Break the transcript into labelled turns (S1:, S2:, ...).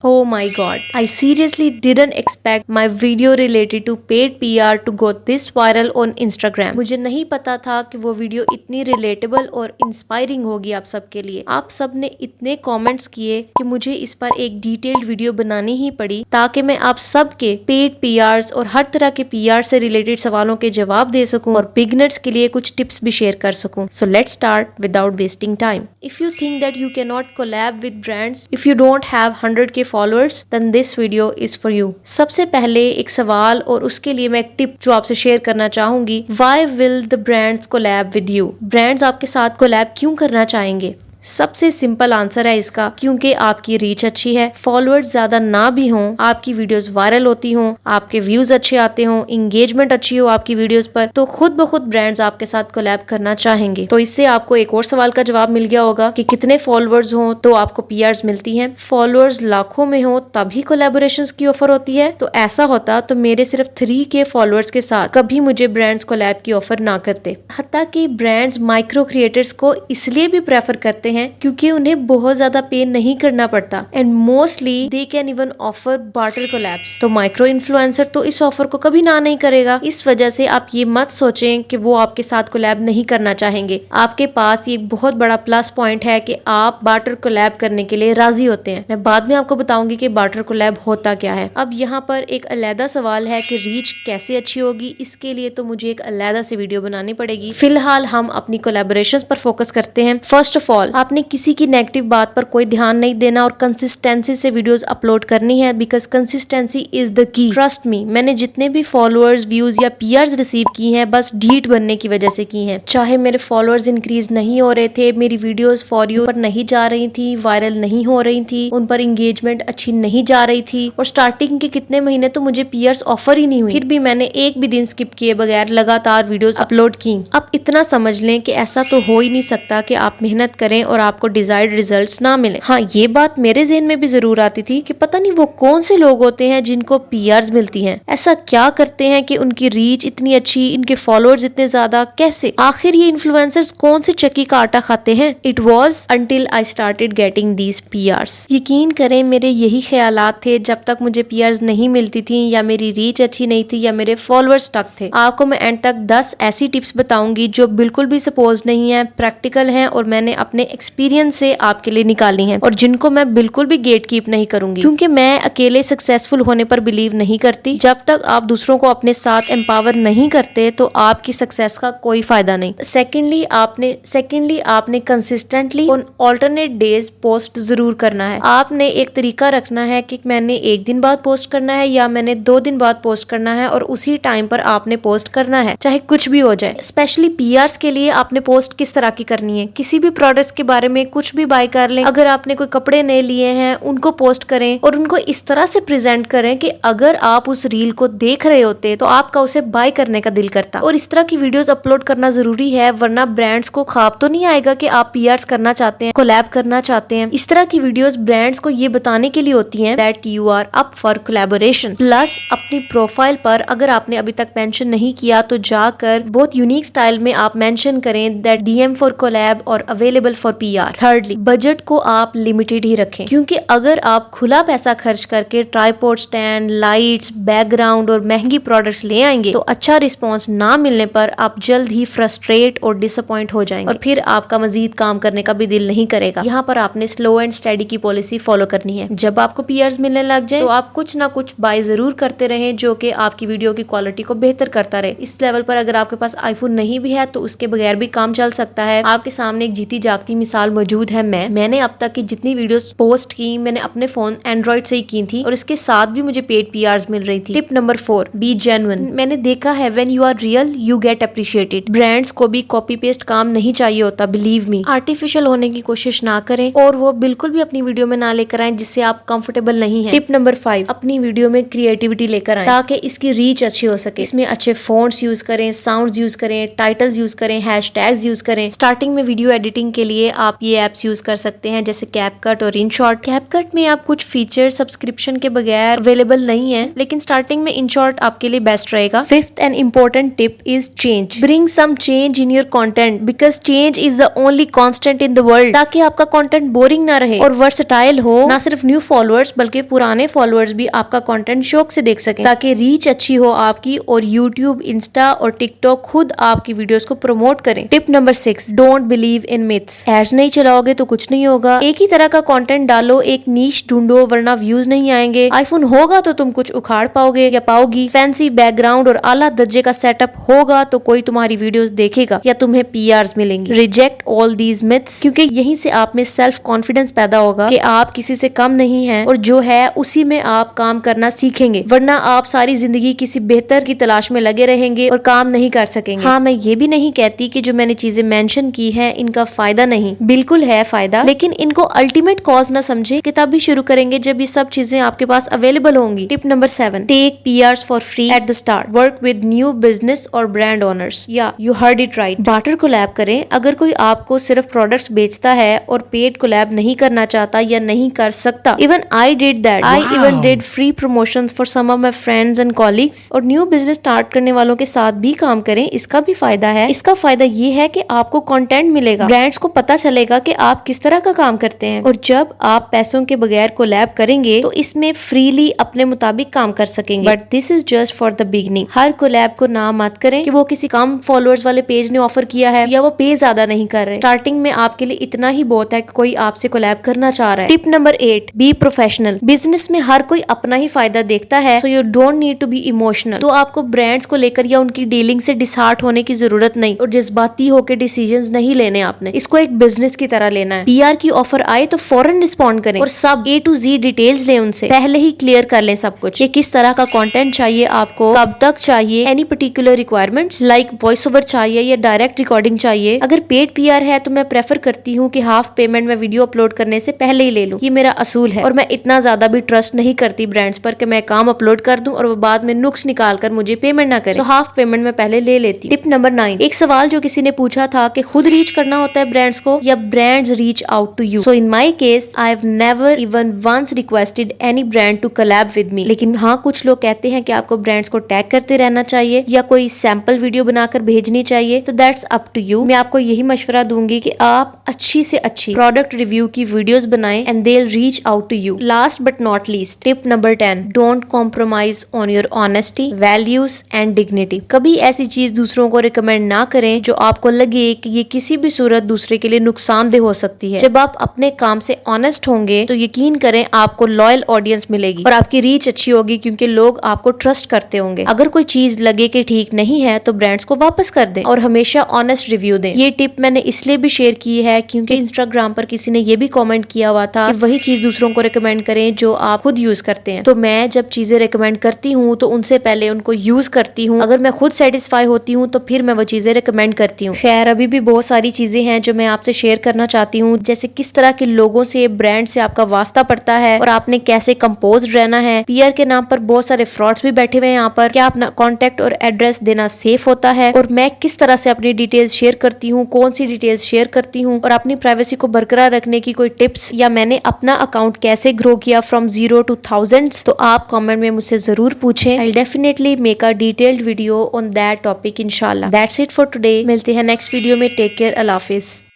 S1: Oh my god, I seriously didn't expect my video related to paid PR to go this viral on Instagram. मुझे नहीं पता था कि वो video इतनी रिलेटेबल और इंस्पायरिंग होगी आप सबके लिए। आप सब ने इतने कमेंट्स किए कि मुझे इस पर एक डिटेल्ड वीडियो बनानी ही पड़ी ताकि मैं आप सबके पेड PRs और हर तरह के PR से रिलेटेड सवालों के जवाब दे सकूं और बिगनर्स के लिए कुछ टिप्स भी शेयर कर सकूं। So let's start without wasting time. If you think that you cannot collab with brands, if you don't have 100k followers, then this video is for you. सबसे पहले एक सवाल और उसके लिए मैं एक टिप जो आपसे शेयर करना चाहूंगी। Why will the brands collab with you? Brands आपके साथ कोलैब क्यों करना चाहेंगे? सबसे सिंपल आंसर है इसका, क्योंकि आपकी रीच अच्छी है, फॉलोअर्स ज्यादा ना भी हों, आपकी वीडियोस वायरल होती हों, आपके व्यूज अच्छे आते हों, इंगेजमेंट अच्छी हो आपकी वीडियोस पर, तो खुद ब खुद ब्रांड्स आपके साथ कोलैब करना चाहेंगे। तो इससे आपको एक और सवाल का जवाब मिल गया होगा कि कितने फॉलोअर्स हों तो आपको PRs मिलती हैं। फॉलोअर्स लाखों में हो तभी कोलैबोरेशंस की ऑफर होती है। तो ऐसा होता तो मेरे सिर्फ 3k फॉलोअर्स के साथ कभी मुझे ब्रांड्स कोलैब की ऑफर ना करते। हत्ता कि ब्रांड्स माइक्रो क्रिएटर्स को इसलिए भी प्रेफर करते हैं क्योंकि उन्हें बहुत ज्यादा पे नहीं करना पड़ता and mostly they can even offer barter collabs. तो माइक्रो इन्फ्लुएंसर तो इस ऑफर को कभी ना नहीं करेगा। इस वजह से आप ये मत सोचें कि वो आपके साथ कोलैब नहीं करना चाहेंगे। आपके पास ये बहुत बड़ा प्लस पॉइंट है कि आप बार्टर कोलैब करने के लिए राजी होते हैं। मैं बाद में आपको बताऊंगी कि बार्टर कोलैब होता क्या है। अब यहाँ पर एक अलहदा सवाल है कि रीच कैसे अच्छी होगी। इसके लिए तो मुझे एक अलहदा से वीडियो बनानी पड़ेगी। फिलहाल हम अपनी कोलैबोरेशंस पर फोकस करते हैं। फर्स्ट ऑफ ऑल, आपने किसी की नेगेटिव बात पर कोई ध्यान नहीं देना और कंसिस्टेंसी से वीडियोस अपलोड करनी है, because consistency is the key. Trust me, मैंने जितने भी फॉलोअर्स, व्यूज या PRs रिसीव की हैं बस ढीठ बनने की वजह से की हैं। चाहे मेरे फॉलोअर्स इंक्रीज नहीं हो रहे थे, मेरी वीडियोस फॉर यू पर नहीं जा रही थी, वायरल नहीं हो रही थी, उन पर इंगेजमेंट अच्छी नहीं जा रही थी और स्टार्टिंग के कितने महीने तो मुझे PRs ऑफर ही नहीं हुई, फिर भी मैंने एक भी दिन स्किप किए बगैर लगातार वीडियोस अपलोड की। अब इतना समझ लें कि ऐसा तो हो ही नहीं सकता कि आप मेहनत करें और आपको डिजायर्ड रिजल्ट्स ना मिले। हाँ, ये बात मेरे ज़हन में भी जरूर आती थी कि पता नहीं वो कौन से लोग होते हैं जिनको PRs मिलती हैं, ऐसा क्या करते हैं कि उनकी रीच इतनी अच्छी, इनके फॉलोअर्स इतने ज्यादा, कैसे? आखिर ये इन्फ्लुएंसर्स कौन से चक्की का आटा खाते हैं? It was until I started getting these PRs। यकीन करें, मेरे यही ख्यालात थे जब तक मुझे PRs नहीं मिलती थी या मेरी रीच अच्छी नहीं थी या मेरे फॉलोअर्स स्टक थे। आपको मैं एंड तक 10 ऐसी टिप्स बताऊंगी जो बिल्कुल भी सपोज नहीं है, प्रैक्टिकल हैं और मैंने अपने एक्सपीरियंस से आपके लिए निकाली हैं और जिनको मैं बिल्कुल भी गेट कीप नहीं करूंगी, क्योंकि मैं अकेले सक्सेसफुल होने पर बिलीव नहीं करती। जब तक आप दूसरों को अपने साथ एम्पावर नहीं करते तो आपकी सक्सेस का कोई फायदा नहीं। सेकेंडली आपने consistently on alternate days post जरूर करना है। आपने एक तरीका रखना है कि मैंने एक दिन बाद पोस्ट करना है या मैंने 2 दिन बाद पोस्ट करना है और उसी टाइम पर आपने पोस्ट करना है, चाहे कुछ भी हो जाए। स्पेशली PRs के लिए आपने पोस्ट किस तरह की करनी है? किसी भी प्रोडक्ट्स के बारे में कुछ भी बाय कर लें। अगर आपने कोई कपड़े नए लिए हैं उनको पोस्ट करें और उनको इस तरह से प्रेजेंट करें कि अगर आप उस रील को देख रहे होते तो आपका उसे बाय करने का दिल करता। और इस तरह की वीडियोस अपलोड करना जरूरी है, वरना ब्रांड्स को ख्वाब तो नहीं आएगा कि आप PRs करना चाहते हैं, कोलैब करना चाहते हैं। इस तरह की वीडियोस ब्रांड्स को ये बताने के लिए होती हैं that you are up for collaboration. Plus अपनी प्रोफाइल पर अगर आपने अभी तक मेंशन नहीं किया तो जाकर बहुत यूनिक स्टाइल में आप मेंशन करें दैट DM फॉर कोलैब और available for PR। Thirdly, budget को आप लिमिटेड ही रखें, क्योंकि अगर आप खुला पैसा खर्च करके ट्राइपॉड स्टैंड, लाइट्स, बैकग्राउंड और महंगी प्रोडक्ट्स ले आएंगे तो अच्छा रिस्पांस ना मिलने पर आप जल्द ही फ्रस्ट्रेट और डिसअपॉइंट हो जाएंगे और फिर आपका मजीद काम करने का भी दिल नहीं करेगा। यहाँ पर आपने स्लो एंड स्टडी की पॉलिसी फॉलो करनी है। जब आपको PRs मिलने लग जाए तो आप कुछ ना कुछ बाय जरूर करते रहें जो कि आपकी वीडियो की क्वालिटी को बेहतर करता रहे। इस लेवल पर अगर आपके पास iPhone नहीं भी है तो उसके बगैर भी काम चल सकता है। आपके सामने एक जीती जागती मिसाल मौजूद है। मैंने अब तक की जितनी वीडियोस पोस्ट की मैंने अपने फोन एंड्रॉइड से ही की थी और इसके साथ भी मुझे पेड PRs मिल रही थी। Tip number 4, be genuine. मैंने देखा है when you are real you get appreciated. Brands को भी कॉपी पेस्ट काम नहीं चाहिए होता, बिलीव मी। आर्टिफिशियल होने की कोशिश ना करें और वो बिल्कुल भी अपनी वीडियो में ना लेकर आए जिससे आप कंफर्टेबल नहीं है। टिप नंबर 5, अपनी वीडियो में क्रिएटिविटी लेकर आए ताकि इसकी रीच अच्छी हो सके। इसमें अच्छे फॉन्ट्स यूज करें, साउंड्स यूज करें, टाइटल्स यूज करें, हैशटैग्स यूज करें। स्टार्टिंग में वीडियो एडिटिंग के लिए आप ये एप्स यूज कर सकते हैं, जैसे कैपकट और इनशॉट। कैपकट में आप कुछ फीचर सब्सक्रिप्शन के बगैर अवेलेबल नहीं है, लेकिन स्टार्टिंग में इनशॉट आपके लिए बेस्ट रहेगा। Fifth and important tip is change. Bring some change in your content because change is the only constant in the world, ताकि आपका कंटेंट बोरिंग ना रहे और वर्सटाइल हो। ना सिर्फ न्यू फॉलोअर्स बल्कि पुराने फॉलोअर्स भी आपका कंटेंट शौक से देख सकें, ताकि रीच अच्छी हो आपकी और यूट्यूब, इंस्टा और टिकटॉक खुद आपकी वीडियोस को प्रमोट करें। Tip number 6, don't believe in myths. Ads नहीं चलाओगे तो कुछ नहीं होगा। एक ही तरह का कंटेंट डालो, एक नीश ढूंढो, वरना व्यूज नहीं आएंगे। आईफोन होगा तो तुम कुछ उखाड़ पाओगे या पाओगी। फैंसी बैकग्राउंड और आला दर्जे का सेटअप होगा तो कोई तुम्हारी वीडियोस देखेगा या तुम्हें पीआरस मिलेंगी। रिजेक्ट ऑल दीज मिथ्स, क्योंकि यहीं से आप में सेल्फ कॉन्फिडेंस पैदा होगा कि आप किसी से कम नहीं हैं और जो है उसी में आप काम करना सीखेंगे, वरना आप सारी जिंदगी किसी बेहतर की तलाश में लगे रहेंगे और काम नहीं कर सकेंगे। हाँ, मैं ये भी नहीं कहती कि जो मैंने चीजें मेंशन की हैं इनका फायदा नहीं, बिल्कुल है फायदा, लेकिन इनको अल्टीमेट कॉज ना समझे कि तभी शुरू करेंगे जब ये सब चीजें आपके पास अवेलेबल होंगी। Tip number 7, take PRs for free at the start. Work with new business और ब्रांड ओनर्स। या you heard it right, barter collab करें। अगर कोई आपको सिर्फ प्रोडक्ट्स बेचता है और पेड कोलैब नहीं करना चाहता या नहीं कर सकता, even I did that. I even did free promotions for some of my friends and colleagues. और न्यू बिजनेस स्टार्ट करने वालों के साथ भी काम करें, इसका भी फायदा है। इसका फायदा ये है कि आपको कंटेंट मिलेगा, ब्रांड्स को पता चलेगा कि आप किस तरह का काम करते हैं, और जब आप पैसों के बगैर कोलैब करेंगे तो इसमें फ्रीली अपने मुताबिक काम कर सकेंगे। But this is just for the beginning. हर कोलैब को ना मत करें कि वो किसी कम फॉलोअर्स वाले पेज ने ऑफर किया है या वो पे ज्यादा नहीं कर रहे। स्टार्टिंग में आपके लिए इतना ही बहुत है कि कोई आपसे कोलैब करना चाह रहा है। Tip number 8, be professional. Business में हर कोई अपना ही फायदा देखता है, so you don't need to be emotional. तो आपको ब्रांड्स को लेकर या उनकी डीलिंग से डिसहार्ट होने की जरूरत नहीं और जज्बाती होकर डिसीजंस नहीं लेने आपने। इसको एक बिजनेस की तरह लेना है। पीआर की ऑफर आए तो फौरन रिस्पॉन्ड करें और सब A to Z डिटेल्स लें उनसे, पहले ही क्लियर कर लें सब कुछ। ये किस तरह का कंटेंट चाहिए आपको, कब तक चाहिए, any particular requirements like voice over चाहिए या डायरेक्ट रिकॉर्डिंग चाहिए। अगर पेड पीआर है तो मैं प्रेफर करती हूँ कि हाफ पेमेंट मैं वीडियो अपलोड करने से पहले ही ले लूं। ये मेरा असूल है और मैं इतना ज्यादा भी ट्रस्ट नहीं करती ब्रांड्स पर कि मैं काम अपलोड कर दूं और वो बाद में नुक्स निकाल कर मुझे पेमेंट ना करें। तो हाफ पेमेंट मैं पहले ले लेती हूँ। टिप नंबर 9, एक सवाल जो किसी ने पूछा था कि खुद रीच करना होता है ब्रांड्स को या brands reach out to you. So in my case I have never even once requested any brand to collab with me. लेकिन हाँ, कुछ लोग कहते हैं कि आपको ब्रांड्स को टैग करते रहना चाहिए या कोई सैंपल वीडियो बनाकर भेजनी चाहिए, तो दैट्स अप टू यू। मैं आपको यही मशवरा दूंगी कि आप अच्छी से अच्छी प्रोडक्ट रिव्यू की वीडियोस बनाएं and they will reach out to you. Last but not least, tip number 10, don't compromise on your honesty, values and dignity. कभी ऐसी चीज दूसरों को रिकमेंड ना करें जो आपको लगे कि ये किसी भी सूरत दूसरे के लिए नुकसानदेह हो सकती है। जब आप अपने काम से ऑनेस्ट होंगे तो यकीन करें आपको लॉयल ऑडियंस मिलेगी और आपकी रीच अच्छी होगी, क्योंकि लोग आपको ट्रस्ट करते होंगे। अगर कोई चीज लगे कि ठीक नहीं है तो ब्रांड्स को वापस कर दें और हमेशा ऑनेस्ट रिव्यू दें। ये टिप मैंने इसलिए भी शेयर की है क्योंकि इंस्टाग्राम पर किसी ने ये भी कमेंट किया हुआ था कि वही चीज दूसरों को रिकमेंड करें जो आप खुद यूज करते हैं। तो मैं जब चीजें रिकमेंड करती हूँ तो उनसे पहले उनको यूज करती हूँ। अगर मैं खुद सेटिस्फाई होती हूँ तो फिर मैं वो चीजें रिकमेंड करती हूँ। खैर, अभी भी बहुत सारी चीजें हैं जो मैं आपसे शेयर करना चाहती हूँ, जैसे किस तरह के लोगों से, ब्रांड से आपका वास्ता पड़ता है और आपने कैसे कंपोज रहना है। पीआर के नाम पर बहुत सारे फ्रॉड्स भी बैठे हुए हैं यहाँ पर। क्या अपना कॉन्टेक्ट और एड्रेस देना सेफ होता है और मैं किस तरह से अपनी डिटेल्स शेयर करती हूँ, कौन सी डिटेल्स शेयर करती हूँ और अपनी प्राइवेसी को बरकरार रखने की कोई टिप्स, या मैंने अपना अकाउंट कैसे ग्रो किया फ्रॉम 0 to thousands, तो आप कमेंट में मुझसे जरूर पूछें। I definitely make a detailed video on that topic इंशाल्लाह। That's it for today. मिलते हैं नेक्स्ट वीडियो में। टेक केयर, अल्लाह हाफिज।